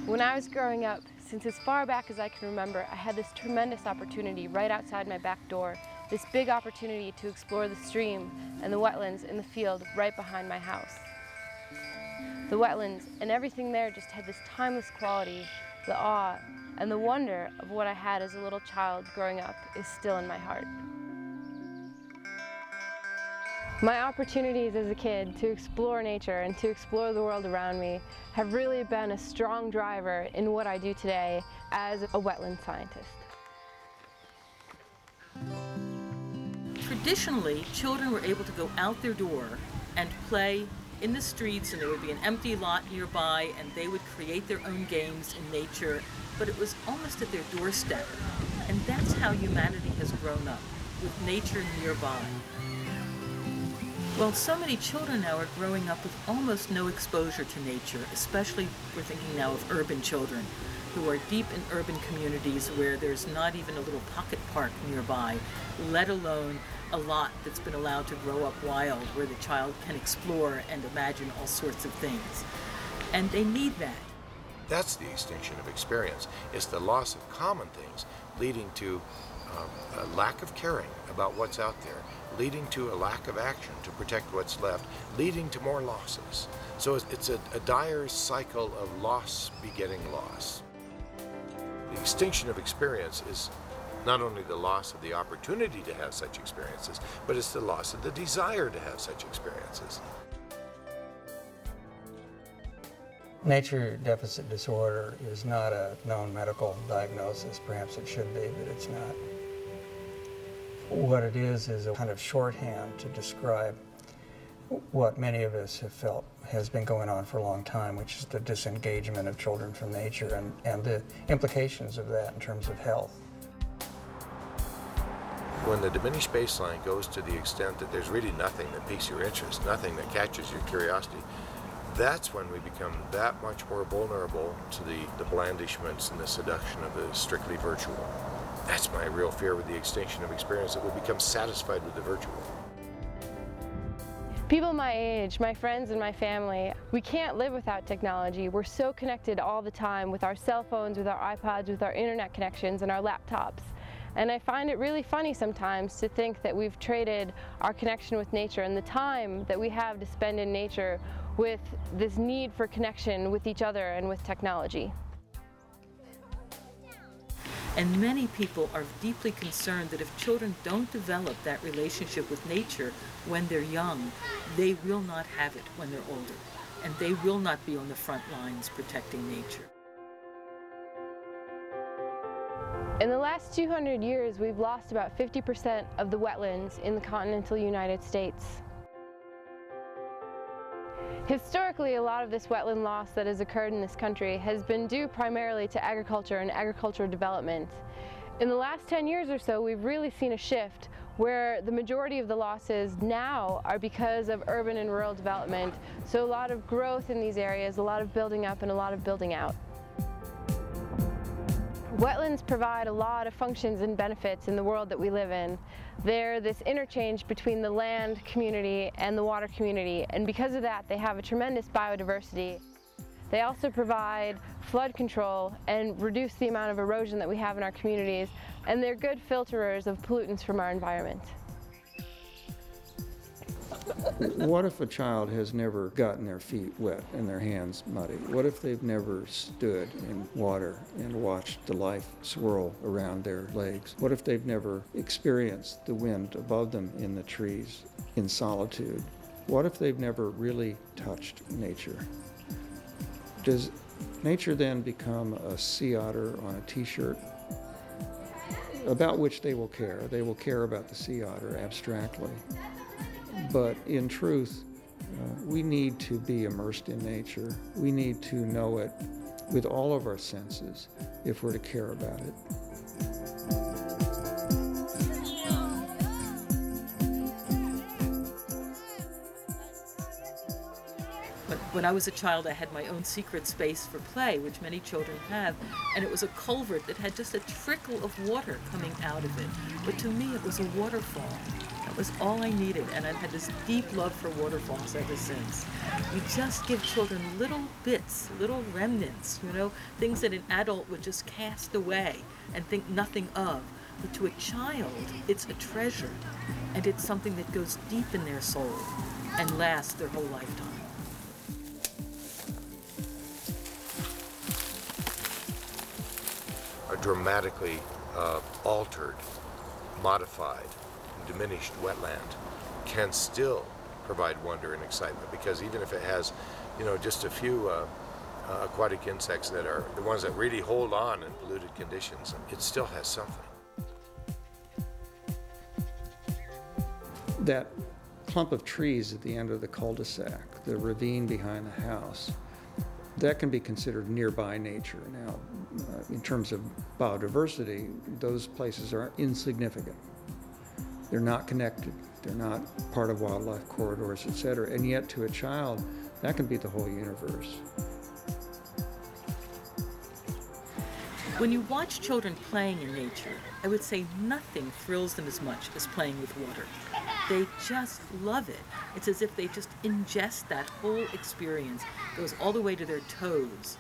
When I was growing up, since as far back as I can remember, I had this tremendous opportunity right outside my back door, this big opportunity to explore the stream and the wetlands in the field right behind my house. The wetlands and everything there just had this timeless quality. The awe and the wonder of what I had as a little child growing up is still in my heart. My opportunities as a kid to explore nature and to explore the world around me have really been a strong driver in what I do today as a wetland scientist. Traditionally, children were able to go out their door and play in the streets, and there would be an empty lot nearby, and they would create their own games in nature, but it was almost at their doorstep. And that's how humanity has grown up, with nature nearby. Well, so many children now are growing up with almost no exposure to nature, especially we're thinking now of urban children who are deep in urban communities where there's not even a little pocket park nearby, let alone a lot that's been allowed to grow up wild where the child can explore and imagine all sorts of things. And they need that. That's the extinction of experience. It's the loss of common things, leading to a lack of caring about what's out there, leading to a lack of action to protect what's left, leading to more losses. So it's a dire cycle of loss begetting loss. The extinction of experience is not only the loss of the opportunity to have such experiences, but it's the loss of the desire to have such experiences. Nature deficit disorder is not a known medical diagnosis. Perhaps it should be, but it's not. What it is a kind of shorthand to describe what many of us have felt has been going on for a long time, which is the disengagement of children from nature and the implications of that in terms of health. When the diminished baseline goes to the extent that there's really nothing that piques your interest, nothing that catches your curiosity, that's when we become that much more vulnerable to the blandishments and the seduction of the strictly virtual. That's my real fear with the extinction of experience, that we'll become satisfied with the virtual. People my age, my friends and my family, we can't live without technology. We're so connected all the time with our cell phones, with our iPods, with our internet connections and our laptops. And I find it really funny sometimes to think that we've traded our connection with nature and the time that we have to spend in nature with this need for connection with each other and with technology. And many people are deeply concerned that if children don't develop that relationship with nature when they're young, they will not have it when they're older, and they will not be on the front lines protecting nature. In the last 200 years, we've lost about 50% of the wetlands in the continental United States. Historically, a lot of this wetland loss that has occurred in this country has been due primarily to agriculture and agricultural development. In the last 10 years or so, we've really seen a shift where the majority of the losses now are because of urban and rural development. So a lot of growth in these areas, a lot of building up and a lot of building out. Wetlands provide a lot of functions and benefits in the world that we live in. They're this interchange between the land community and the water community, and because of that, they have a tremendous biodiversity. They also provide flood control and reduce the amount of erosion that we have in our communities, and they're good filterers of pollutants from our environment. What if a child has never gotten their feet wet and their hands muddy? What if they've never stood in water and watched the life swirl around their legs? What if they've never experienced the wind above them in the trees in solitude? What if they've never really touched nature? Does nature then become a sea otter on a t-shirt about which they will care? They will care about the sea otter abstractly. But in truth, we need to be immersed in nature. We need to know it with all of our senses if we're to care about it. When I was a child, I had my own secret space for play, which many children have, and it was a culvert that had just a trickle of water coming out of it. But to me, it was a waterfall. was all I needed, and I've had this deep love for waterfalls ever since. You just give children little bits, little remnants, things that an adult would just cast away and think nothing of. But to a child, it's a treasure, and it's something that goes deep in their soul and lasts their whole lifetime. A dramatically altered, modified, diminished wetland can still provide wonder and excitement, because even if it has, just a few aquatic insects that are the ones that really hold on in polluted conditions, it still has something. That clump of trees at the end of the cul-de-sac, the ravine behind the house, that can be considered nearby nature. Now, in terms of biodiversity, those places are insignificant. They're not connected. They're not part of wildlife corridors, etc. And yet, to a child, that can be the whole universe. When you watch children playing in nature, I would say nothing thrills them as much as playing with water. They just love it. It's as if they just ingest that whole experience, goes all the way to their toes,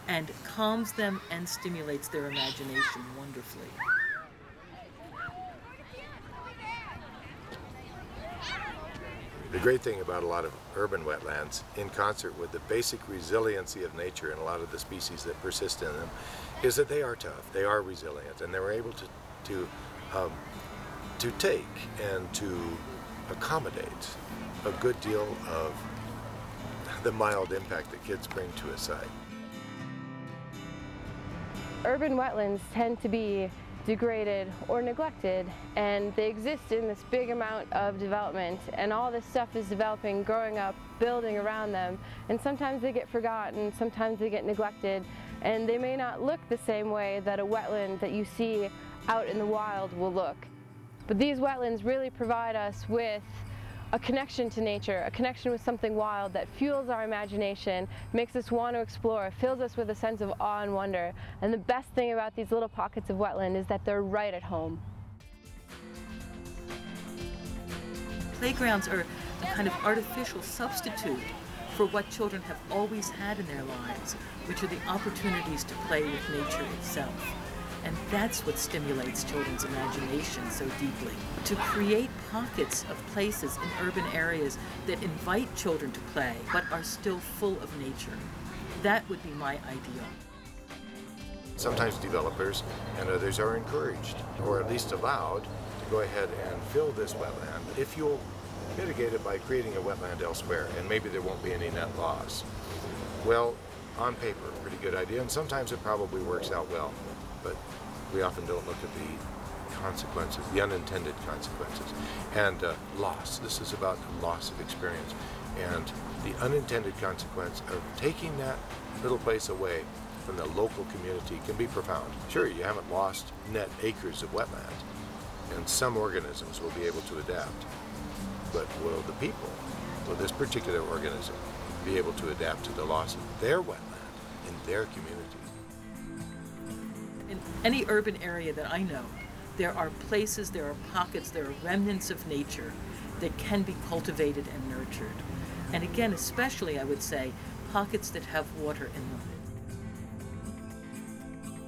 and calms them and stimulates their imagination wonderfully. The great thing about a lot of urban wetlands, in concert with the basic resiliency of nature and a lot of the species that persist in them, is that they are tough, they are resilient, and they're able to take and to accommodate a good deal of the mild impact that kids bring to a site. Urban wetlands tend to be degraded or neglected, and they exist in this big amount of development, and all this stuff is developing, growing up, building around them, and sometimes they get forgotten, sometimes they get neglected, and they may not look the same way that a wetland that you see out in the wild will look. But these wetlands really provide us with a connection to nature, a connection with something wild that fuels our imagination, makes us want to explore, fills us with a sense of awe and wonder. And the best thing about these little pockets of wetland is that they're right at home. Playgrounds are a kind of artificial substitute for what children have always had in their lives, which are the opportunities to play with nature itself. And that's what stimulates children's imagination so deeply. To create pockets of places in urban areas that invite children to play, but are still full of nature. That would be my ideal. Sometimes developers and others are encouraged, or at least allowed, to go ahead and fill this wetland if you'll mitigate it by creating a wetland elsewhere, and maybe there won't be any net loss. Well, on paper, a pretty good idea, and sometimes it probably works out well, but we often don't look at the consequences, the unintended consequences. And loss, this is about loss of experience. And the unintended consequence of taking that little place away from the local community can be profound. Sure, you haven't lost net acres of wetland, and some organisms will be able to adapt. But will the people, will this particular organism, be able to adapt to the loss of their wetland in their community? In any urban area that I know, there are places, there are pockets, there are remnants of nature that can be cultivated and nurtured. And again, especially, I would say, pockets that have water in them.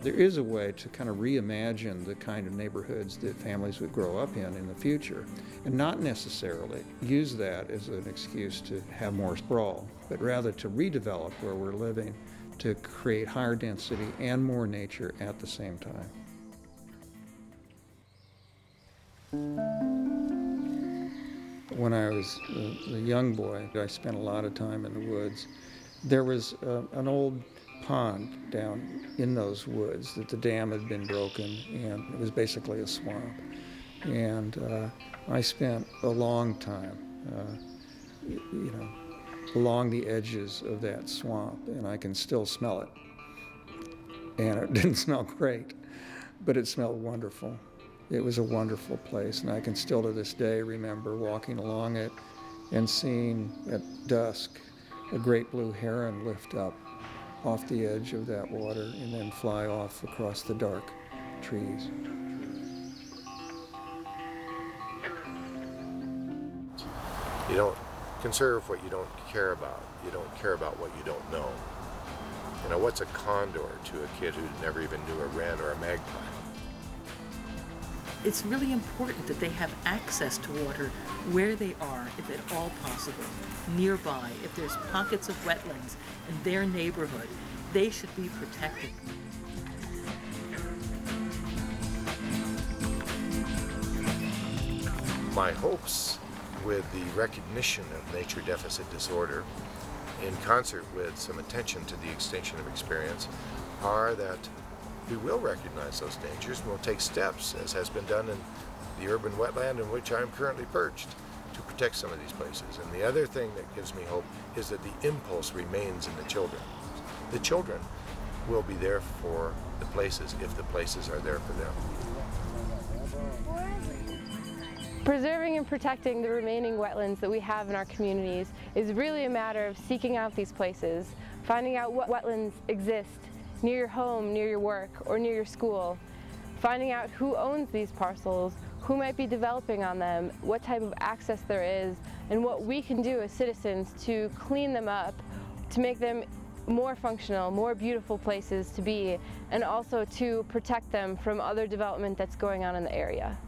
There is a way to kind of reimagine the kind of neighborhoods that families would grow up in the future, and not necessarily use that as an excuse to have more sprawl, but rather to redevelop where we're living to create higher density and more nature at the same time. When I was a young boy, I spent a lot of time in the woods. There was an old pond down in those woods that the dam had been broken, and it was basically a swamp. And I spent a long time, along the edges of that swamp, and I can still smell it. And it didn't smell great, but it smelled wonderful. It was a wonderful place, and I can still to this day remember walking along it and seeing at dusk a great blue heron lift up off the edge of that water and then fly off across the dark trees. You don't conserve what you don't care about. You don't care about what you don't know. You know, what's a condor to a kid who never even knew a wren or a magpie? It's really important that they have access to water where they are, if at all possible. Nearby, if there's pockets of wetlands in their neighborhood, they should be protected. My hopes with the recognition of nature deficit disorder, in concert with some attention to the extinction of experience, are that we will recognize those dangers and will take steps, as has been done in the urban wetland in which I'm currently perched, to protect some of these places. And the other thing that gives me hope is that the impulse remains in the children. The children will be there for the places if the places are there for them. Preserving and protecting the remaining wetlands that we have in our communities is really a matter of seeking out these places, finding out what wetlands exist near your home, near your work, or near your school, finding out who owns these parcels, who might be developing on them, what type of access there is, and what we can do as citizens to clean them up, to make them more functional, more beautiful places to be, and also to protect them from other development that's going on in the area.